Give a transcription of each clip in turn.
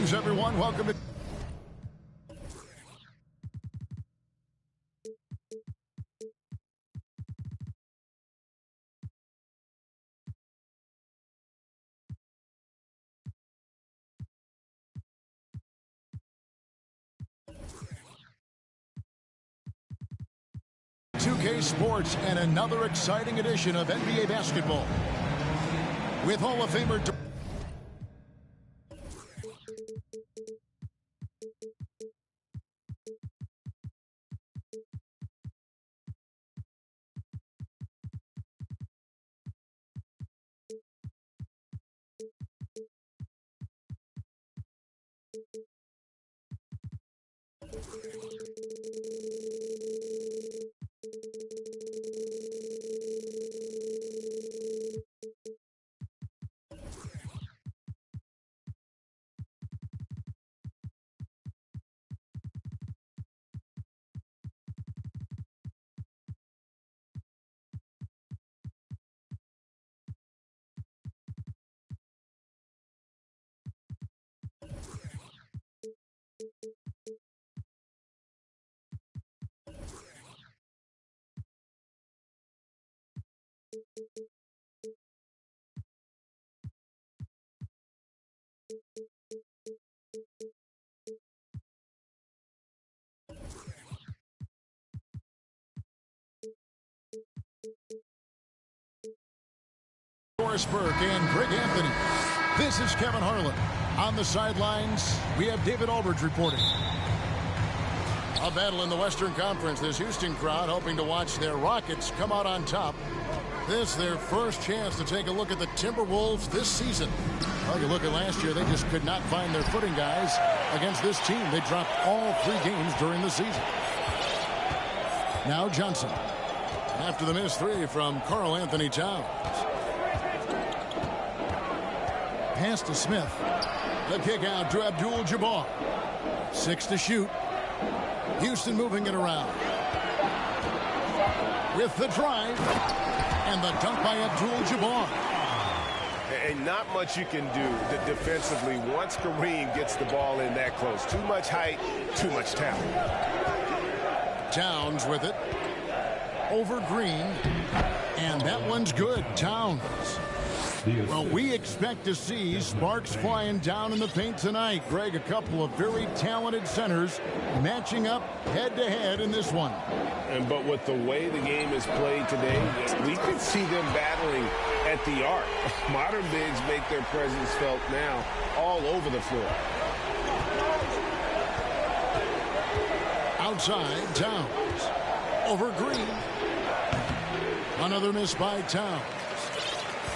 Greetings, everyone. Welcome to K Sports and another exciting edition of NBA basketball with Hall of Famer Doris Burke and Greg Anthony. This is Kevin Harlan. On the sidelines, we have David Aldridge reporting. A battle in the Western Conference. This Houston crowd hoping to watch their Rockets come out on top. This their first chance to take a look at the Timberwolves this season. Well, you look at last year, they just could not find their footing, guys, against this team. They dropped all 3 games during the season. Now Johnson. After the missed 3 from Karl Anthony Towns. Pass to Smith. The kick out to Abdul-Jabbar. 6 to shoot. Houston moving it around. With the drive. And the dunk by Abdul-Jabbar. And not much you can do defensively once Kareem gets the ball in that close. Too much height, too much talent. Towns with it. Over Green. And that one's good. Towns. Well, we expect to see sparks flying down in the paint tonight. Greg, a couple of very talented centers matching up head-to-head in this one. But with the way the game is played today, we could see them battling at the arc. Modern bigs make their presence felt now all over the floor. Outside, Towns. Over Green. Another miss by Towns.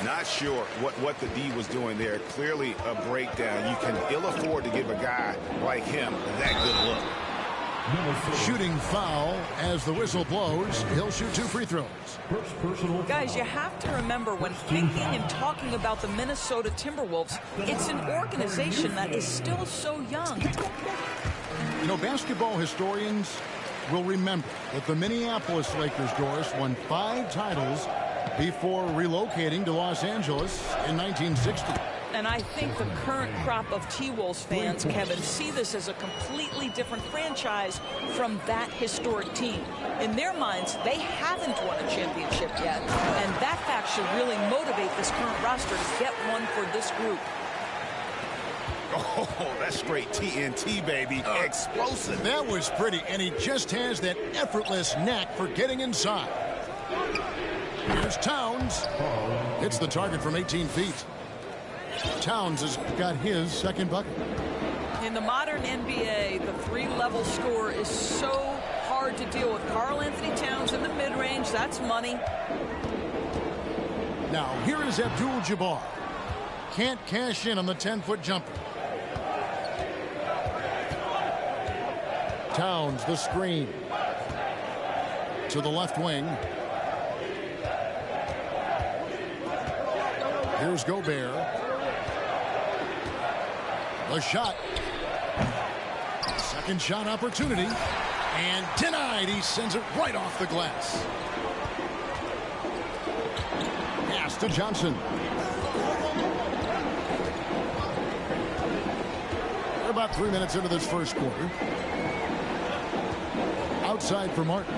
Not sure what the D was doing there. Clearly a breakdown. You can ill afford to give a guy like him that good look. Shooting foul as the whistle blows. He'll shoot 2 free throws. Guys, you have to remember when thinking and talking about the Minnesota Timberwolves, it's an organization that is still so young. You know, basketball historians will remember that the Minneapolis Lakers, Doris, won 5 titles before relocating to Los Angeles in 1960. And I think the current crop of T-Wolves fans, Kevin, see this as a completely different franchise from that historic team. In their minds, they haven't won a championship yet, and that fact should really motivate this current roster to get one for this group. Oh, that's straight TNT, baby. Explosive. That was pretty, and he just has that effortless knack for getting inside. Here's Towns. Hits the target from 18 feet. Towns has got his second bucket. In the modern NBA, the 3-level score is so hard to deal with. Karl Anthony Towns in the mid-range, that's money. Now, here is Abdul-Jabbar. Can't cash in on the 10-foot jumper. Towns, the screen. To the left wing. Here's Gobert. The shot. Second shot opportunity. And denied. He sends it right off the glass. Pass to Johnson. about 3 minutes into this first quarter. Outside for Martin.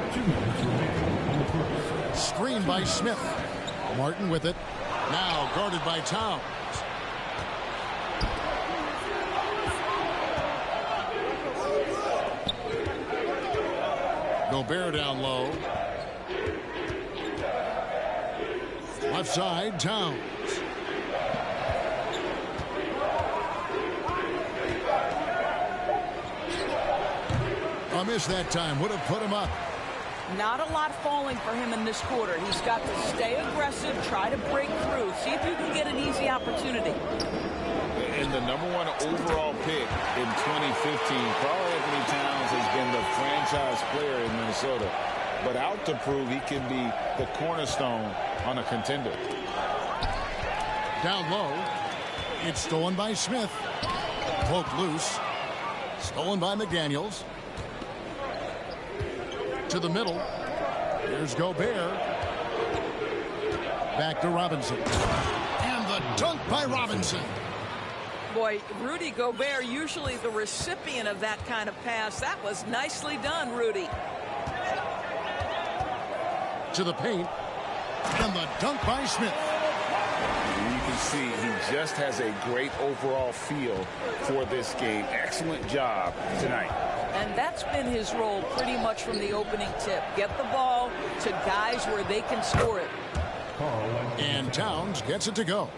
Screen by Smith. Martin with it. Now guarded by Towns. Gobert down low. Left side, Towns. A miss that time. Would have put him up. Not a lot falling for him in this quarter. He's got to stay aggressive, try to break through, see if you can get an easy opportunity. And the #1 overall pick in 2015, Karl-Anthony Towns has been the franchise player in Minnesota. But out to prove he can be the cornerstone on a contender. Down low. It's stolen by Smith. Poked loose. Stolen by McDaniels. To the middle. Here's Gobert. Back to Robinson. And the dunk by Robinson. Boy, Rudy Gobert, usually the recipient of that kind of pass. That was nicely done, Rudy. To the paint. And the dunk by Smith. You can see he just has a great overall feel for this game. Excellent job tonight. And that's been his role pretty much from the opening tip. Get the ball to guys where they can score it. And Towns gets it to go.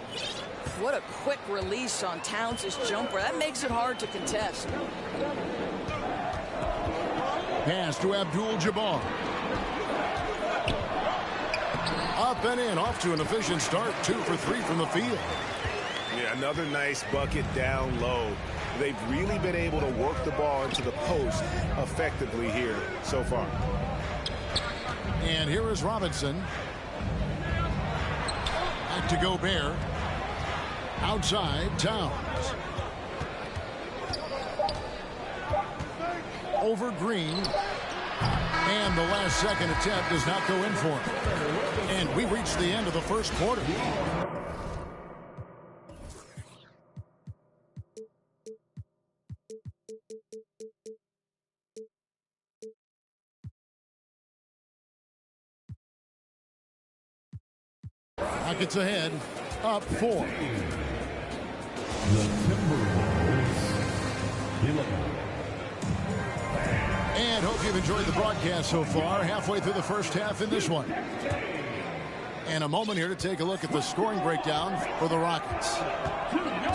What a quick release on Towns' jumper. That makes it hard to contest. Pass to Abdul-Jabbar. Up and in, off to an efficient start. 2 for 3 from the field. Yeah, another nice bucket down low. They've really been able to work the ball into the post effectively here so far. And here is Robinson. Back to Gobert. Outside, Towns. Over Green. And the last second attempt does not go in for him. And we reach the end of the first quarter. Rockets ahead, up 4. And hope you've enjoyed the broadcast so far. Halfway through the first half in this one. And a moment here to take a look at the scoring breakdown for the Rockets.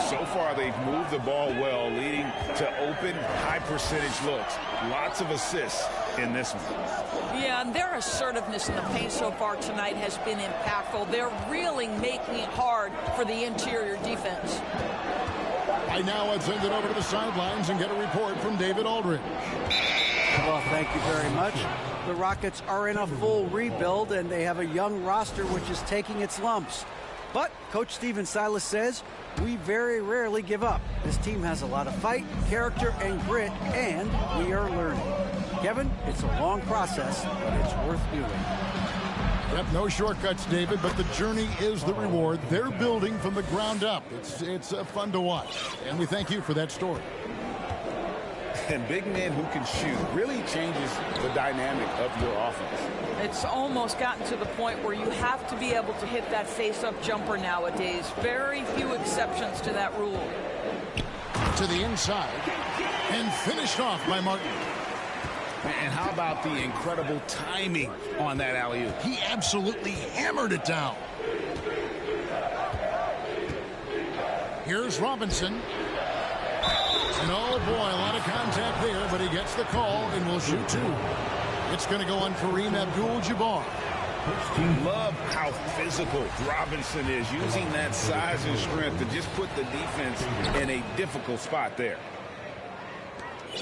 So far, they've moved the ball well, leading to open, high-percentage looks. Lots of assists in this one. Yeah, and their assertiveness in the paint so far tonight has been impactful. They're really making it hard for the interior defense. Right now, let's send it over to the sidelines and get a report from David Aldridge. Well, thank you very much. The Rockets are in a full rebuild, and they have a young roster which is taking its lumps. But Coach Stephen Silas says, we very rarely give up. This team has a lot of fight, character, and grit, and we are learning. Kevin, it's a long process, but it's worth doing. Yep, no shortcuts, David, but the journey is the reward. They're building from the ground up. It's fun to watch, and we thank you for that story. And big men who can shoot really changes the dynamic of your offense. It's almost gotten to the point where you have to be able to hit that face-up jumper nowadays. Very few exceptions to that rule. To the inside, and finished off by Martin. And how about the incredible timing on that alley-oop? He absolutely hammered it down. Here's Robinson. And oh boy, a lot of contact there, but he gets the call and will shoot 2. It's going to go on Kareem Abdul-Jabbar. Love how physical Robinson is, using that size and strength to just put the defense in a difficult spot there.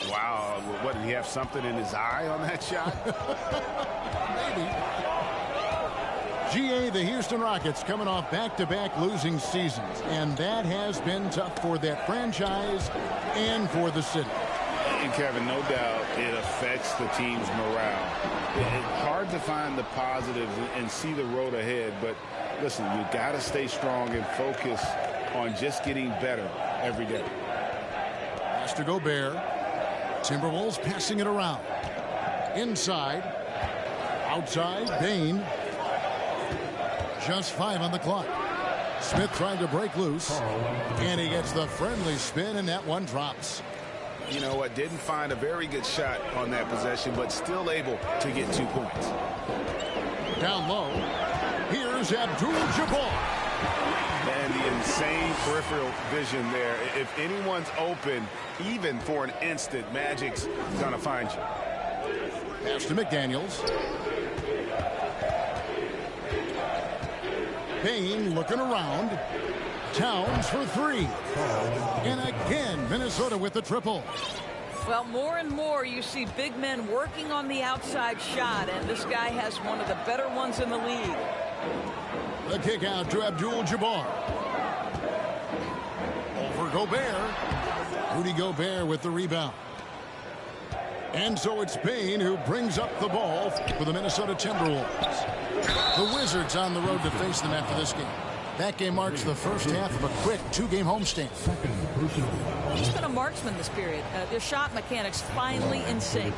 Wow, what, did he have something in his eye on that shot? Maybe. GA, the Houston Rockets coming off back-to-back losing seasons, and that has been tough for that franchise and for the city. And Kevin, no doubt it affects the team's morale. It's hard to find the positives and see the road ahead, but listen, you got to stay strong and focus on just getting better every day. Pass to Gobert. Timberwolves passing it around. Inside. Outside. Bane. Just 5 on the clock. Smith trying to break loose. And he gets the friendly spin, and that one drops. You know what? Didn't find a very good shot on that possession, but still able to get 2 points. Down low. Here's Abdul-Jabbar. And the insane peripheral vision there. If anyone's open, even for an instant, Magic's going to find you. Pass to McDaniels. Bane looking around. Towns for 3. And again, Minnesota with the triple. Well, more and more you see big men working on the outside shot, and this guy has one of the better ones in the league. The kick out to Abdul-Jabbar. Over Gobert. Rudy Gobert with the rebound. And so it's Bane who brings up the ball for the Minnesota Timberwolves. The Wizards on the road to face them after this game. That game marks the first half of a quick 2-game homestand. He's been a marksman this period. Their shot mechanics finally in sync.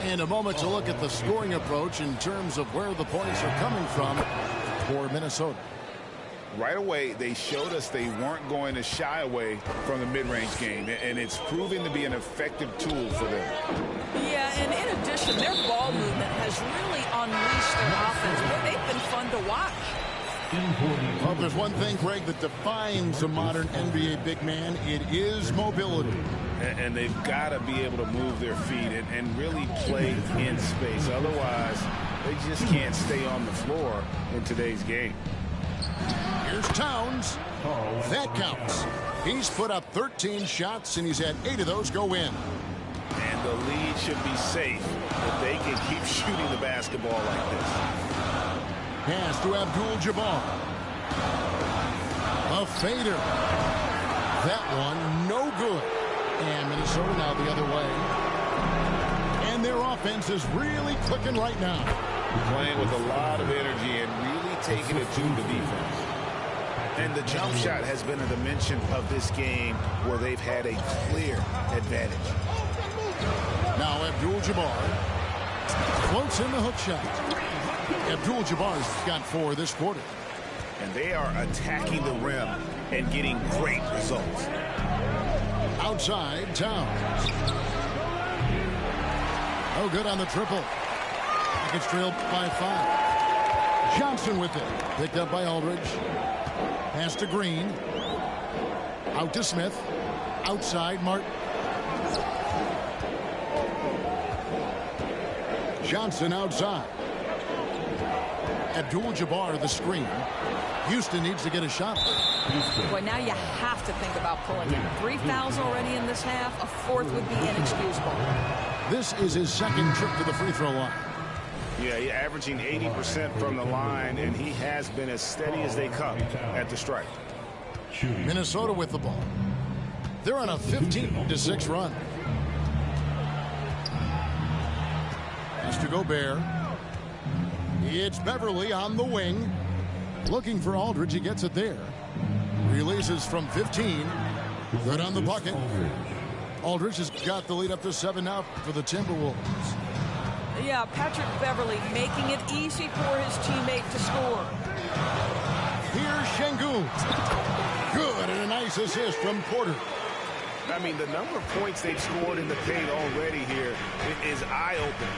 And a moment to look at the scoring approach in terms of where the points are coming from for Minnesota. Right away, they showed us they weren't going to shy away from the mid-range game, and it's proving to be an effective tool for them. Yeah, and in addition, their ball movement has really unleashed their offense. Boy, they've been fun to watch. Well, if there's one thing, Greg, that defines a modern NBA big man, it is mobility. And they've got to be able to move their feet and really play in space. Otherwise, they just can't stay on the floor in today's game. Here's Towns. That counts. He's put up 13 shots, and he's had 8 of those go in. And the lead should be safe if they can keep shooting the basketball like this. Pass to Abdul-Jabbar. A fader. That one no good. And Minnesota now the other way. And their offense is really clicking right now. Playing with a lot of energy and really taking it to the defense. And the jump shot has been a dimension of this game where they've had a clear advantage. Now Abdul-Jabbar floats in the hook shot. Abdul-Jabbar's got 4 this quarter. And they are attacking the rim and getting great results. Outside, Towns. Oh, good on the triple. It's trailed by 5. Johnson with it. Picked up by Aldridge. Pass to Green. Out to Smith. Outside, Martin. Johnson outside. Abdul-Jabbar the screen. Houston needs to get a shot. Boy, now you have to think about pulling him. 3 fouls already in this half. A 4th would be inexcusable. This is his 2nd trip to the free throw line. Yeah, he's averaging 80% from the line, and he has been as steady as they come at the stripe. Minnesota with the ball. They're on a 15-6 run. Pass to Gobert. It's Beverly on the wing. Looking for Aldridge. He gets it there. Releases from 15. Good on the bucket. Aldridge has got the lead up to 7 now for the Timberwolves. Yeah, Patrick Beverly making it easy for his teammate to score. Here's Şengün. Good, and a nice assist from Porter. I mean, the number of points they've scored in the paint already here is eye-opening.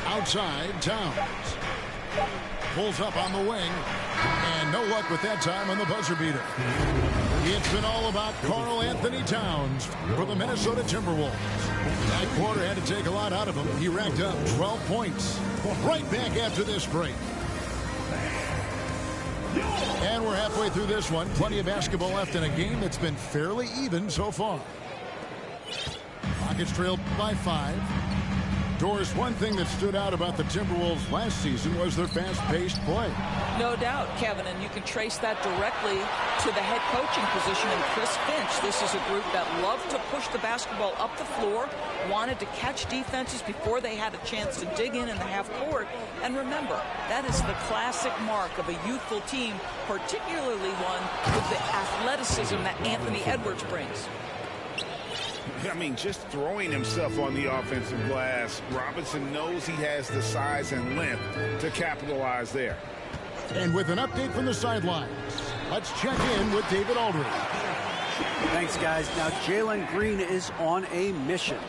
Outside, Towns. Pulls up on the wing. And no luck with that time on the buzzer beater. It's been all about Karl Anthony Towns for the Minnesota Timberwolves. That quarter had to take a lot out of him. He racked up 12 points. Right back after this break. And we're halfway through this one. Plenty of basketball left in a game that's been fairly even so far. Rockets trailed by 5. Doris, one thing that stood out about the Timberwolves last season was their fast-paced play. No doubt, Kevin, and you can trace that directly to the head coaching position in Chris Finch. This is a group that loved to push the basketball up the floor, wanted to catch defenses before they had a chance to dig in the half court. And remember, that is the classic mark of a youthful team, particularly one with the athleticism that Anthony Edwards brings. I mean, just throwing himself on the offensive glass, Robinson knows he has the size and length to capitalize there. And with an update from the sidelines, let's check in with David Aldridge. Thanks, guys. Now, Jalen Green is on a mission.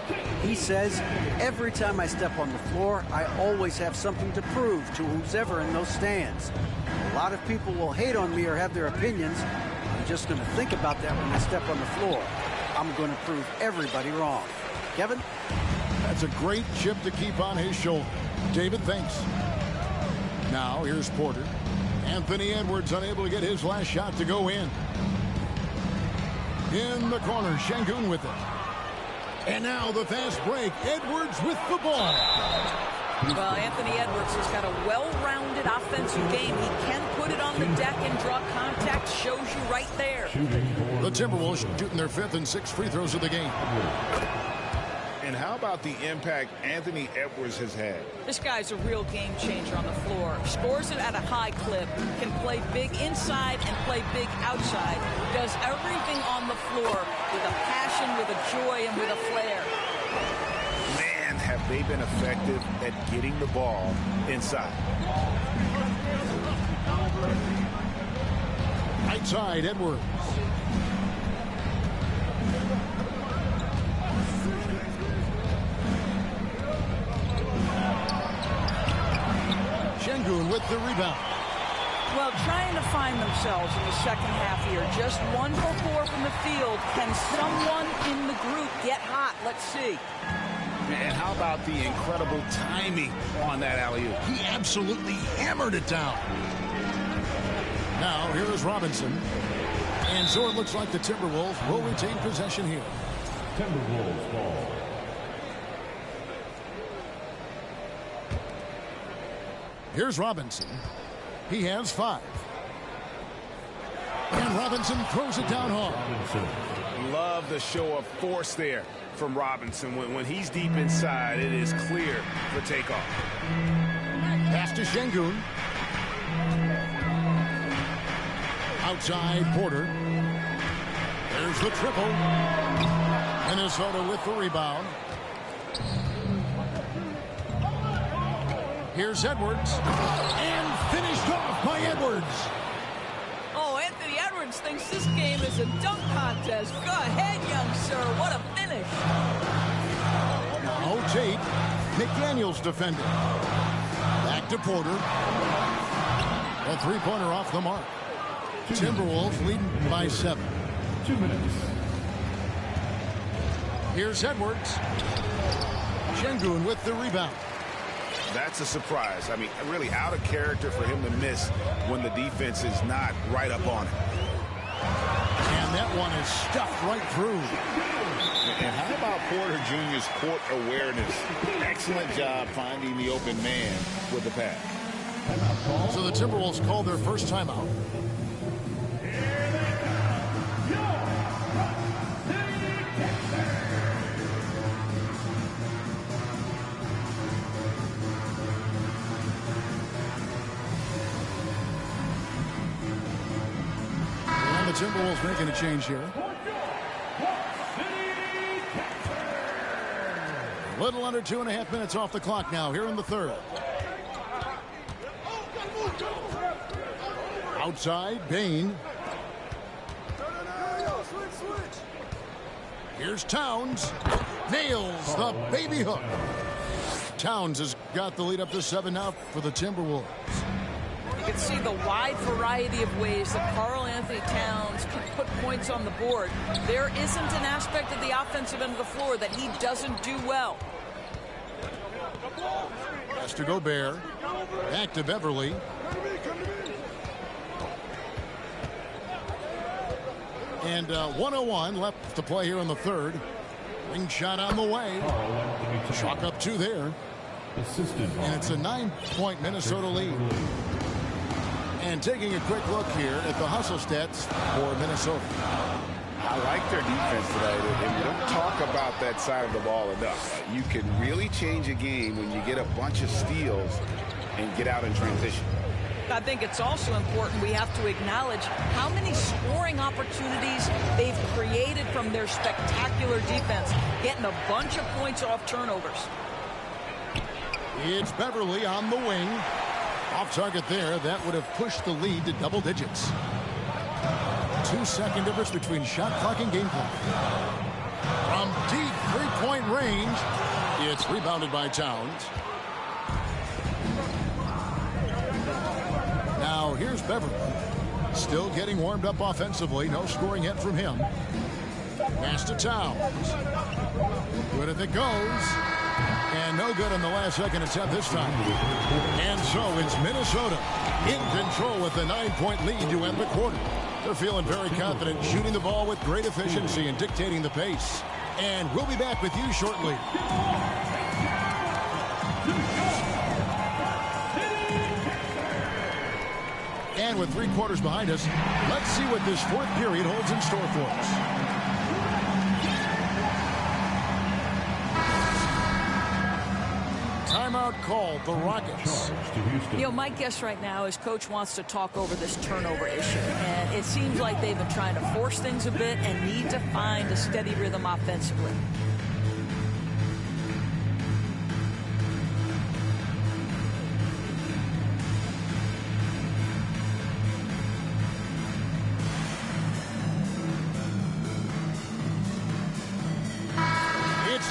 He says, every time I step on the floor, I always have something to prove to who's ever in those stands. A lot of people will hate on me or have their opinions. I'm just going to think about that when I step on the floor. I'm going to prove everybody wrong. Kevin? That's a great chip to keep on his shoulder. David, thanks. Now, here's Porter. Anthony Edwards unable to get his last shot to go in. In the corner, Şengün with it. And now the fast break. Edwards with the ball. Well, Anthony Edwards has got a well-rounded offensive game. He can put it on the deck and draw contact. Shows you right there. The Timberwolves shooting their 5th and 6th free throws of the game. And how about the impact Anthony Edwards has had? This guy's a real game changer on the floor. Scores it at a high clip. Can play big inside and play big outside. Does everything on the floor with a passion, with a joy, and with a flair. Man, have they been effective at getting the ball inside. Right side, Edwards. Şengün with the rebound. Well, trying to find themselves in the second half here. Just 1 for 4 from the field. Can someone in the group get hot? Let's see. And how about the incredible timing on that alley-oop? He absolutely hammered it down. Now, here is Robinson. And so it looks like the Timberwolves will retain possession here. Timberwolves ball. Here's Robinson. He has 5. And Robinson throws it down hard. Love the show of force there from Robinson. When he's deep inside, it is clear for takeoff. Pass to Şengün. Outside, Porter. There's the triple. Minnesota with the rebound. Here's Edwards. And finished off by Edwards. Oh, Anthony Edwards thinks this game is a dunk contest. Go ahead, young sir. What a finish. Now Tate. McDaniels defending. Back to Porter. A three-pointer off the mark. Timberwolves leading by 7. 2 minutes. Here's Edwards. Şengün with the rebound. That's a surprise. I mean, really out of character for him to miss when the defense is not right up on him. And that one is stuffed right through. And how about Porter Jr.'s court awareness? Excellent job finding the open man with the pass. So the Timberwolves call their first timeout. The Timberwolves making a change here. A little under 2.5 minutes off the clock now here in the third. Outside, Bane. Here's Towns. Nails the baby hook. Towns has got the lead up to 7 now for the Timberwolves. You can see the wide variety of ways that Karl-Anthony Towns can put points on the board. There isn't an aspect of the offensive end of the floor that he doesn't do well. Pass to Gobert. Back to Beverly. And 1:01 left to play here in the third. Ring shot on the way. Chalk up 2 there. And it's a 9-point Minnesota lead. And taking a quick look here at the hustle stats for Minnesota. I like their defense tonight, and we don't talk about that side of the ball enough. You can really change a game when you get a bunch of steals and get out in transition. I think it's also important we have to acknowledge how many scoring opportunities they've created from their spectacular defense, getting a bunch of points off turnovers. It's Beverly on the wing. Off target there. That would have pushed the lead to double digits. 2-second difference between shot clock and game clock. From deep 3-point range, it's rebounded by Towns. Now here's Beverly. Still getting warmed up offensively. No scoring yet from him. Pass to Towns. Good if it goes. And no good on the last second attempt this time. And so it's Minnesota in control with the 9-point lead to end the quarter. They're feeling very confident, shooting the ball with great efficiency and dictating the pace. And we'll be back with you shortly. And with 3 quarters behind us, let's see what this 4th period holds in store for us. Timeout called, the Rockets. You know, my guess right now is Coach wants to talk over this turnover issue. And it seems like they've been trying to force things a bit and need to find a steady rhythm offensively.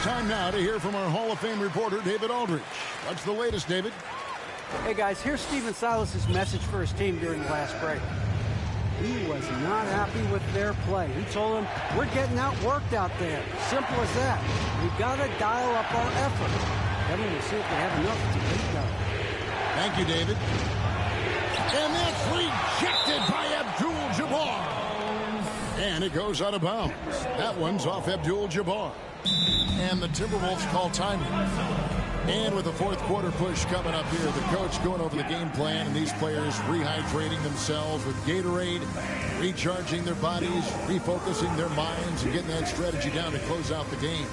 Time now to hear from our Hall of Fame reporter, David Aldridge. What's the latest, David? Hey, guys, here's Stephen Silas's message for his team during the last break. He was not happy with their play. He told them, we're getting outworked out there. Simple as that. We've got to dial up our effort. Kevin, we'll see if they have enough to beat them. Thank you, David. And that's rejected by Abdul-Jabbar. And it goes out of bounds. That one's off Abdul-Jabbar. And the Timberwolves call timeout. And with the 4th quarter push coming up here, the coach going over the game plan, and these players rehydrating themselves with Gatorade, recharging their bodies, refocusing their minds, and getting that strategy down to close out the game.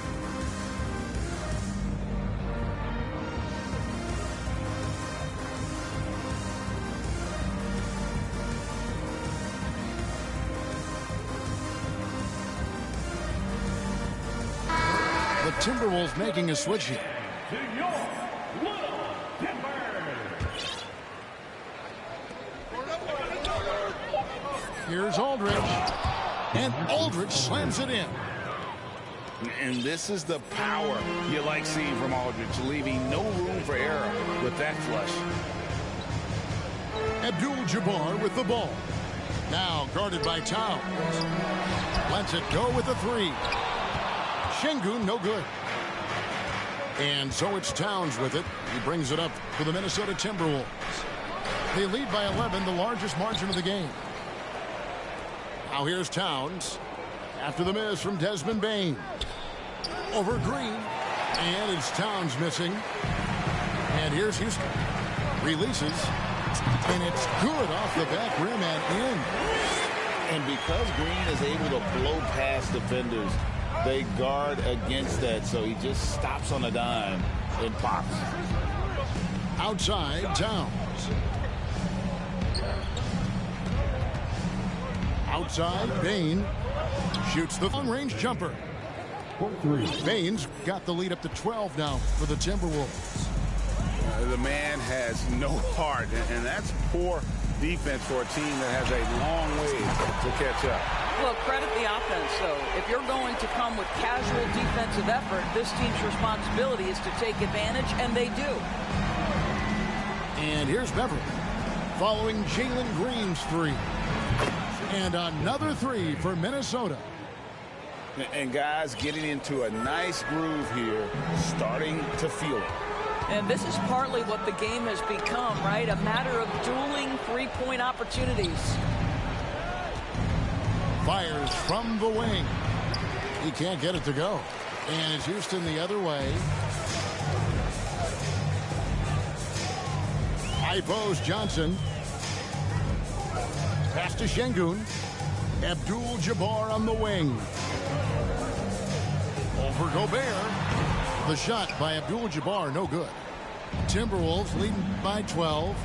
Timberwolves making a switch here. Here's Aldridge. And Aldridge slams it in. And this is the power you like seeing from Aldridge, leaving no room for error with that flush. Abdul-Jabbar with the ball. Now guarded by Towns. Lets it go with the 3. Şengün, no good. And so it's Towns with it. He brings it up for the Minnesota Timberwolves. They lead by 11, the largest margin of the game. Now here's Towns. After the miss from Desmond Bane. Over Green. And it's Towns missing. And here's Houston. Releases. And it's good off the back rim and in. And because Green is able to blow past defenders, they guard against that, so he just stops on a dime and pops. Outside, Towns. Outside, Bane shoots the long-range jumper. Bane's got the lead up to 12 now for the Timberwolves. The man has no heart, and that's poor defense for a team that has a long way to catch up. Well, credit the offense, though. If you're going to come with casual defensive effort, this team's responsibility is to take advantage, and they do. And here's Beverly following Jalen Green's 3. And another 3 for Minnesota. And guys getting into a nice groove here, starting to feel it. And this is partly what the game has become, right? A matter of dueling 3-point opportunities. Fires from the wing. He can't get it to go. And it's Houston the other way. High post, Johnson. Pass to Şengün. Abdul-Jabbar on the wing. Over Gobert. The shot by Abdul-Jabbar, no good. Timberwolves leading by 12.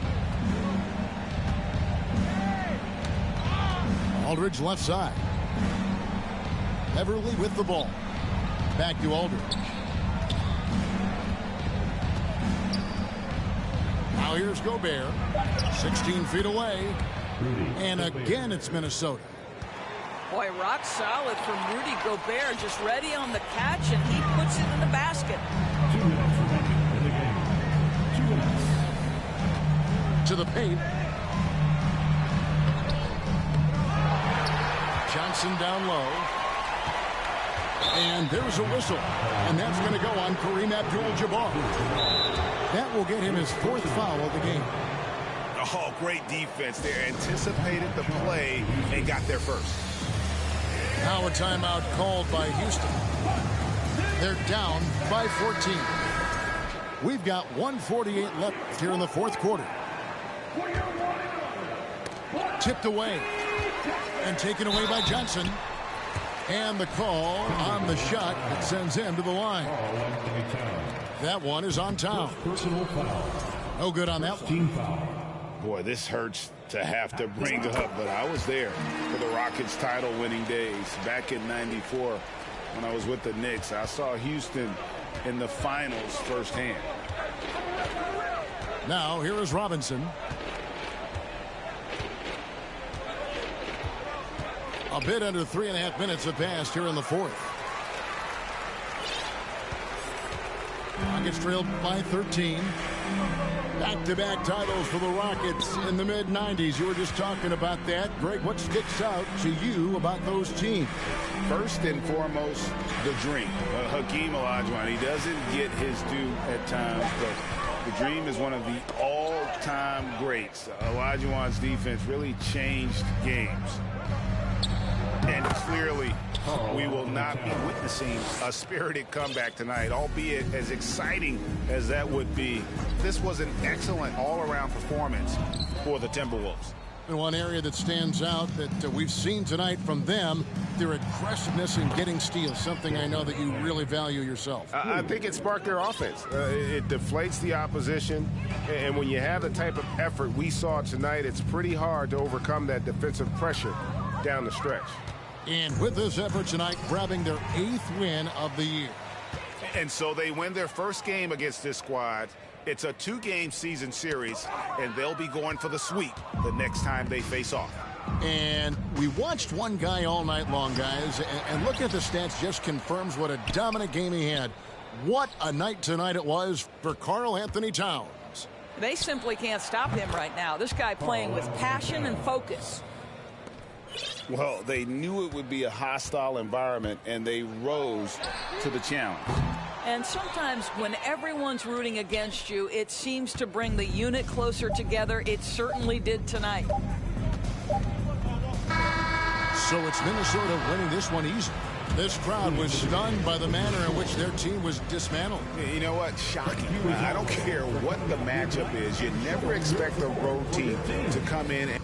Aldridge left side. Everly with the ball. Back to Aldridge. Now here's Gobert. 16 feet away. And again it's Minnesota. Boy, rock solid from Rudy Gobert. Just ready on the catch, and he puts it in the basket. 2 minutes remaining in the game. 2 minutes. To the paint. Johnson down low. And there's a whistle. And that's going to go on Kareem Abdul-Jabbar. That will get him his 4th foul of the game. Oh, great defense there. Anticipated the play and got there first. Now a timeout called by Houston. They're down by 14. We've got 1:48 left here in the 4th quarter. Tipped away. And taken away by Johnson. And the call on the shot that sends him to the line. That one is on Town. Personal foul. No good on that one. Team foul. Boy, this hurts to have to bring up, but I was there for the Rockets' title-winning days back in '94 when I was with the Knicks. I saw Houston in the finals firsthand. Now here is Robinson. A bit under 3.5 minutes have passed here in the 4th. Rockets trailed by 13. Back-to-back titles for the Rockets in the mid-90s. You were just talking about that. Greg, what sticks out to you about those teams? First and foremost, the dream. Hakeem Olajuwon, he doesn't get his due at times, but the dream is one of the all-time greats. Olajuwon's defense really changed games. And clearly, we will not be witnessing a spirited comeback tonight, albeit as exciting as that would be. This was an excellent all-around performance for the Timberwolves. And one area that stands out that we've seen tonight from them, their aggressiveness in getting steals, something I know that you really value yourself. I think it sparked their offense. It deflates the opposition, and when you have the type of effort we saw tonight, it's pretty hard to overcome that defensive pressure down the stretch. And with this effort tonight, grabbing their 8th win of the year. And so they win their first game against this squad. It's a 2-game season series, and they'll be going for the sweep the next time they face off. And we watched one guy all night long, guys, and look at the stats, just confirms what a dominant game he had. What a night tonight it was for Karl-Anthony Towns. They simply can't stop him right now. This guy playing with passion and focus. Well, they knew it would be a hostile environment, and they rose to the challenge. And sometimes when everyone's rooting against you, it seems to bring the unit closer together. It certainly did tonight. So it's Minnesota winning this one easy. This crowd was stunned by the manner in which their team was dismantled. You know what? Shocking. I don't care what the matchup is. You never expect a road team to come in and